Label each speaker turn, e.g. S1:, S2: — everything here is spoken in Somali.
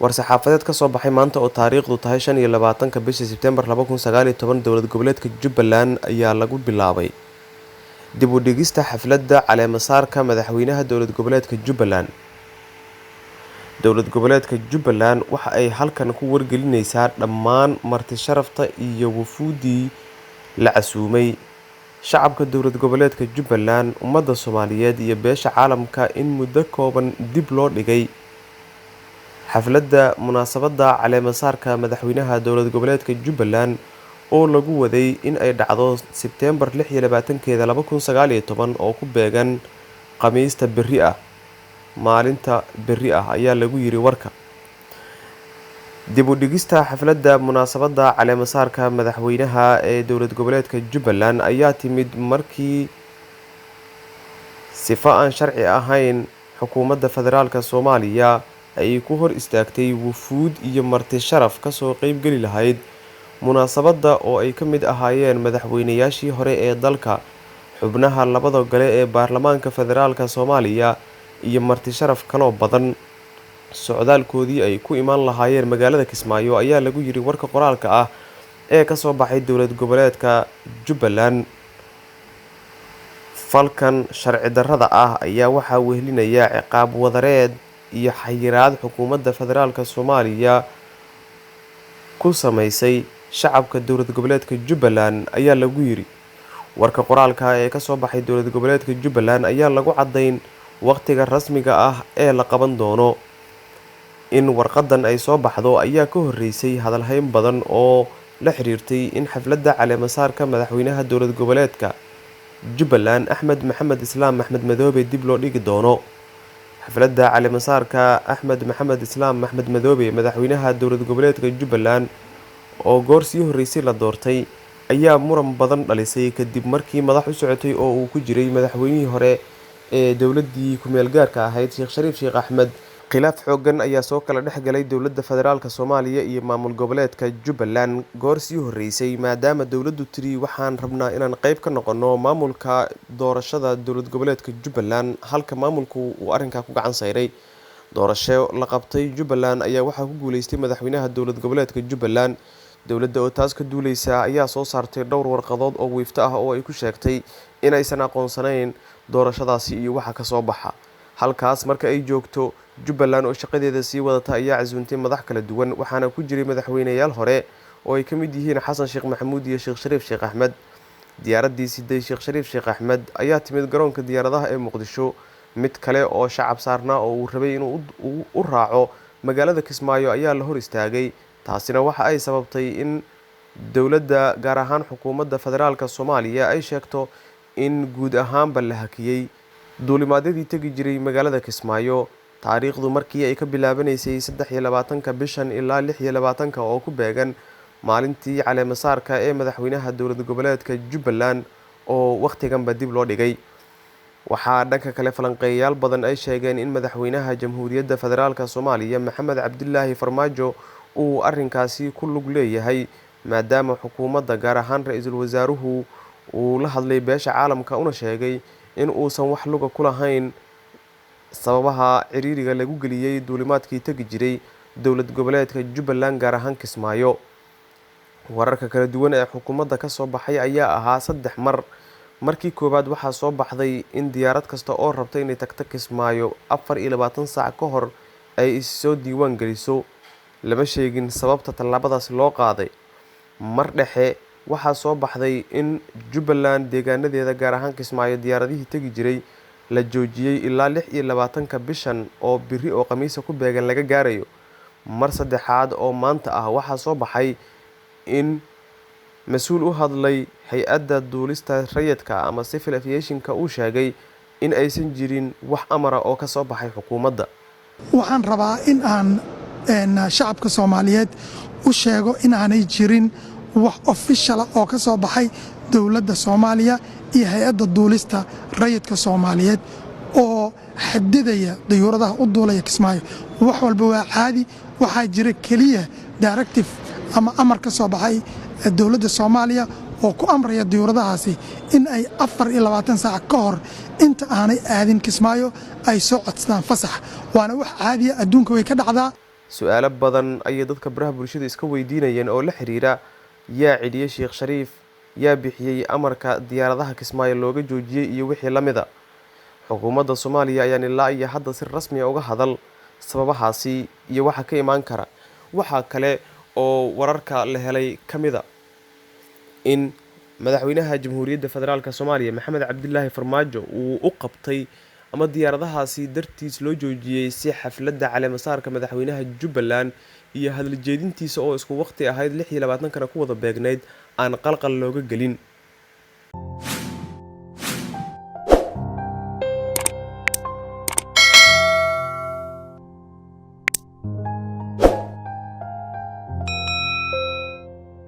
S1: war-saxaafadeed ka soo baxay maanta oo taariikhdu tahay 25 bishii Sebtembar 2019 dowlad goboleedka Jubbaland ayaa lagu bilaabay dib u dhigista xafladda caleemasaarka madaxweynaha dowlad goboleedka Jubbaland. Dowlad goboleedka Jubbaland waxa ay halkan ku wargelinaysaa dhammaan marti sharafta iyo wufuudii la casuumay shacabka dowlad goboleedka Jubbaland, ummadda Soomaaliyeed iyo beesha caalamka in muddo kooban dib loo dhigay xafladda munaasabadda caleemasaarka madaxweynaha dowlad goboleedka Jubbaland oo lagu waday in ay dhacdo Sebtembar 26 2019 oo ku beegan Khamiista berri ah. Maalinta berri ah ayaa lagu yiri warka. dib u dhigista xafladda munaasabadda caleemasaarka madaxweynaha ee dowlad goboleedka Jubbaland ayaa timid markii sifo aan sharci ahayn xukuumadda federaalka Soomaaliya ay ku hor istaagtay wufuud iyo marti sharaf ka soo qayb gali lahayd munaasabadda oo ay ka mid ahaayeen madaxweynayaashii hore ee dalka, xubnaha labada gole ee baarlamaanka federaalka Soomaaliya iyo marti sharaf kale badan. Socdaalkoodii ay ku imaan lahaayeen magaalada Kismaayo ayaa lagu yiri warka qoraalka ah ee ka soo baxay dowlad goboleedka Jubbaland. Falkan sharci darrada ah ayaa waxaa wehelinaya ciqaab wadareed iyo xayiraad xukuumadda federaalka Soomaaliya ku sameysay shacabka dowlad goboleedka Jubbaland ayaa lagu yiri warka qoraalka ee ka soo baxay dowlad goboleedka Jubbaland ayaa lagu cadeyn waqtiga rasmiga ah ee la qaban doono. In warqadan ay soo baxdo ayaa ka horeysay hadalhayn badan oo la xiriirtay in xafladda caleemasaarka madaxweynaha dowlad goboleedka Jubbaland Axmed Maxamed Islaam Axmed Madoobe dib loo dhigi doono. xafladda caleemasaarka Axmed Maxamed Islaam Axmed Madoobe madaxweynaha dowlad goboleedka Jubbaland oo goor sii horeysay la doortay ayaa muran badan dhalisay kadib markii madax u socotay oo uu ku jiray madaxweynihii hore ee dowladii ku meel gaarka ahayd Sheekh Shariif Sheekh Axmed. khilaaf xoogan ayaa soo kala dhex galay dowladda federaalka Soomaaliya iyo maamul goboleedka Jubbaland goor sii horeysay, maadaama dowladdu tiri waxaan rabnaa inaan qayb ka noqono maamulka doorashada dowlad goboleedka Jubbaland, halka maamulku uu arrinka ku gacan sayray. Doorasho la qabtay Jubbaland ayaa waxaa ku guuleystay madaxweynaha dowlad goboleedka Jubbaland. Dowladda oo taas ka duuleysa ayaa soo saartay dhowr warqadood oo wiifta ah oo ay ku sheegtay in aysan aqoonsanayn doorashadaasi iyo waxa ka soo baxa. halkaas marka ay joogto Jubbaland oo shaqadeeda sii wadata ayaa casuuntay madax kala duwan, waxaana ku jiray madaxweynayaal hore oo ay ka mid yihiin Xasan Sheekh Maxamuud iyo Sheekh Shariif Sheekh Axmed. Diyaaraddii siday Sheekh Shariif Sheekh Axmed ayaa timid garoonka diyaaradaha ee Muqdisho. Mid kale oo shacab saarnaa oo uu rabay inuu u raaco magaalada Kismaayo ayaa la hor istaagay. taasina waxa ay sababtay in dowladda gaar ahaan xukuumadda federaalka Soomaaliya ay sheegto in guud ahaanba la hakiyay duulimaadyadii tagi jiray magaalada Kismaayo. taariikhdu markii ay ka bilaabanaysay 23 bishan ilaa 26 oo ku beegan maalintii caleemasaarka ee madaxweynaha dowlad goboleedka Jubbaland oo waqtiganba dib loo dhigay. waxaa dhanka kale falanqeeyayaal badan ay sheegeen in madaxweynaha jamhuuriyadda federaalka Soomaaliya Maxamed Cabdilaahi Farmaajo uu arrinkaasi ku lug leeyahay, maadaama xukuumadda gaar ahaan ra'iisul wasaaruhu uu la hadlay beesha caalamka una sheegay in uusan wax luga ku lahayn sababaha ciriiriga lagu geliyay duulimaadkii tagi jiray dowlad goboleedka Jubbaland gaar ahaan Kismaayo. wararka kala duwan ee xukuumadda ka soo baxay ayaa ahaa 3 mar. markii koowaad waxaa soo baxday in diyaarad kasta oo rabtay inay tagto Kismaayo 24 saac ka hor ay soo diiwaan geliso. lama sheegin sababta tallaabadaas loo qaaday. mar dhexe waxaa soo baxday in Jubbaland deegaanadeeda gaar ahaan Kismaayo diyaaradihii tagi jiray la joojiyay ilaa 26 bishan oo berri oo Khamiisa ku beegan laga gaarayo. mar saddexaad oo maanta ah waxaa soo baxay in mas'uul u hadlay hay'adda duulista rayidka ama civil aviation-ka uu sheegay in aysan jirin wax amara oo ka soo baxay xukuumadda.
S2: waxaan rabaa in aan shacabka Soomaaliyeed u sheego in aanay jirin wax official oo ka soo baxay dowladda Soomaaliya iyo hay'adda duulista rayidka Soomaaliyeed oo xadidaya diyuuradaha u duulaya Kismaayo. wax walba waa caadi. waxaa jira kaliya directive ama amar ka soo baxay dowladda Soomaaliya oo ku amraya diyuuradahaasi in ay 24 saac ka hor inta aanay aadin Kismaayo ay soo codsadaan fasax. waana wax caadi ah, adduunka way ka dhacdaa.
S1: su-aalo badan ayay dadka baraha bulshada iska weydiinayeen oo la xiriira yaa celiyey Sheekh Shariif, yaa bixiyey amarka diyaaradaha Kismaayo looga joojiyey iyo wixii la mid ah. xukuumadda Soomaaliya ayaan ilaa iyo hadda si rasmi ah uga hadal sababahaasi iyo waxa ka imaan kara. Waxa kale oo wararka la helay ka mid ah in madaxweynaha Jamhuuriyadda Federaalka Soomaaliya Maxamed Cabdilaahi Farmaajo uu u qabtay ama diyaaradahaasi dartiis loo joojiyey si xafladda caleemasaarka madaxweynaha Jubbaland iyo hadal jeedintiisa oo isku waqti ahayd 26 kana ku wada beegnayd aan qalqal looga gelin.